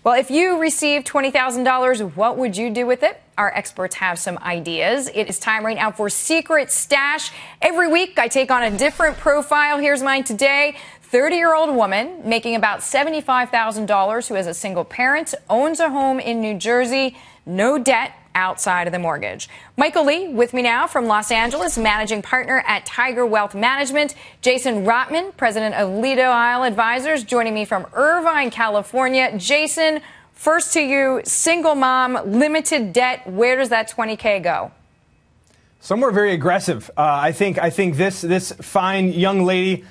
Well, if you received $20,000, what would you do with it? Our experts have some ideas. It is time right now for Secret Stash. Every week, I take on a different profile. Here's mine today. 30-year-old woman making about $75,000 who is a single parent, owns a home in New Jersey, no debt outside of the mortgage. Michael Lee with me now from Los Angeles, managing partner at Tiger Wealth Management. Jason Rotman, president of Lido Isle Advisors, joining me from Irvine, California. Jason, first to you, single mom, limited debt. Where does that 20K go? Somewhere very aggressive. I think this fine young lady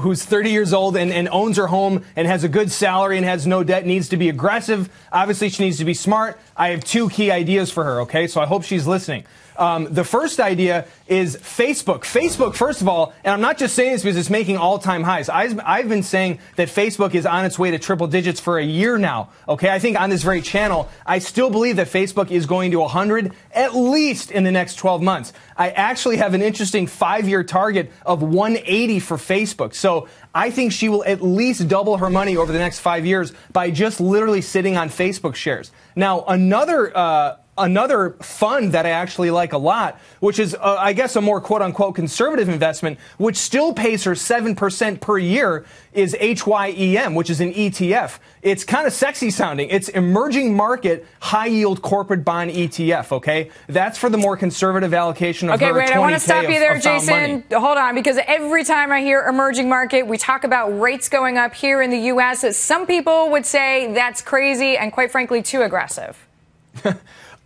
who's 30 years old and owns her home and has a good salary and has no debt needs to be aggressive. Obviously, she needs to be smart. I have two key ideas for her, okay? So I hope she's listening. The first idea is Facebook. Facebook, first of all, and I'm not just saying this because it's making all-time highs. I've been saying that Facebook is on its way to triple digits for a year now, okay? I think on this very channel, I still believe that Facebook is going to 100 at least in the next 12 months. I actually have an interesting 5-year target of 180 for Facebook. So I think she will at least double her money over the next 5 years by just literally sitting on Facebook shares. Now, another fund that I actually like a lot, which is, I guess, a more quote-unquote conservative investment, which still pays her 7% per year, is HYEM, which is an ETF. It's kind of sexy sounding. It's emerging market high-yield corporate bond ETF, okay? That's for the more conservative allocation of her 20K. Okay, wait, I want to stop you there, Jason. Hold on, because every time I hear emerging market, we talk about rates going up here in the U.S. Some people would say that's crazy and, quite frankly, too aggressive.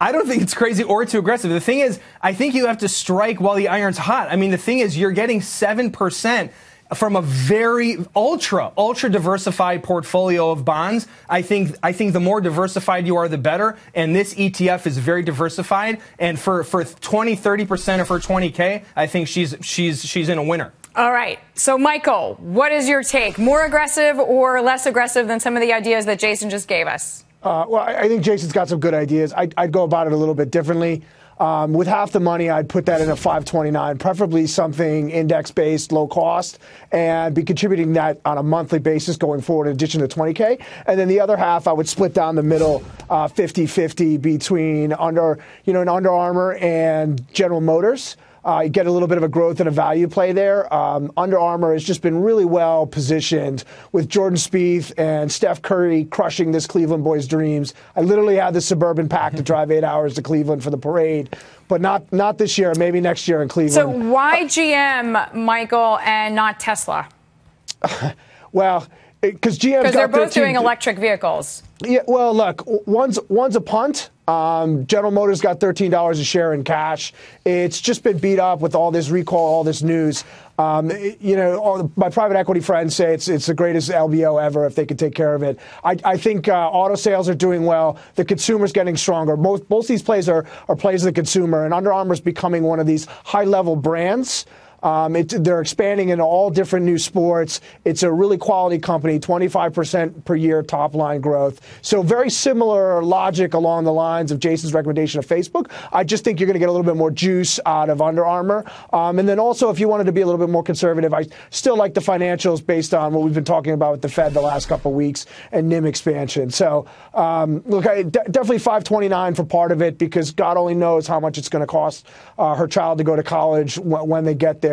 I don't think it's crazy or too aggressive. The thing is, I think you have to strike while the iron's hot. I mean, the thing is, you're getting 7% from a very ultra diversified portfolio of bonds. I think the more diversified you are, the better. And this ETF is very diversified. And for 20-30% of her 20K, I think she's in a winner. All right. So, Michael, what is your take? More aggressive or less aggressive than some of the ideas that Jason just gave us? Well, I think Jason's got some good ideas. I'd go about it a little bit differently. With half the money, I'd put that in a 529, preferably something index-based, low cost, and be contributing that on a monthly basis going forward in addition to 20K. And then the other half, I would split down the middle 50-50 between an Under Armour and General Motors. You get a little bit of a growth and a value play there. Under Armour has just been really well positioned with Jordan Spieth and Steph Curry crushing this Cleveland boys' dreams. I literally had the Suburban pack to drive 8 hours to Cleveland for the parade, but not this year, maybe next year in Cleveland. So why GM, Michael, and not Tesla? Well, because GM's they're both doing electric vehicles. Yeah, well, look, one's a punt. General Motors got $13 a share in cash. It's just been beat up with all this recall, all this news. My private equity friends say it's the greatest LBO ever if they could take care of it. I think auto sales are doing well. The consumer's getting stronger. Both these plays are plays of the consumer, and Under Armour's becoming one of these high-level brands. They're expanding into all different new sports. It's a really quality company, 25% per year top line growth. So very similar logic along the lines of Jason's recommendation of Facebook. I just think you're going to get a little bit more juice out of Under Armour. And then also, if you wanted to be a little bit more conservative, I still like the financials based on what we've been talking about with the Fed the last couple of weeks and NIM expansion. So look, definitely 529 for part of it because God only knows how much it's going to cost her child to go to college when they get there.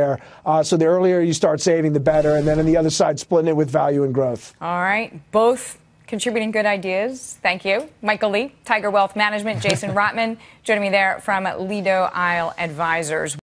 So the earlier you start saving, the better. And then on the other side, splitting it with value and growth. All right. Both contributing good ideas. Thank you. Michael Lee, Tiger Wealth Management, Jason Rotman, joining me there from Lido Isle Advisors.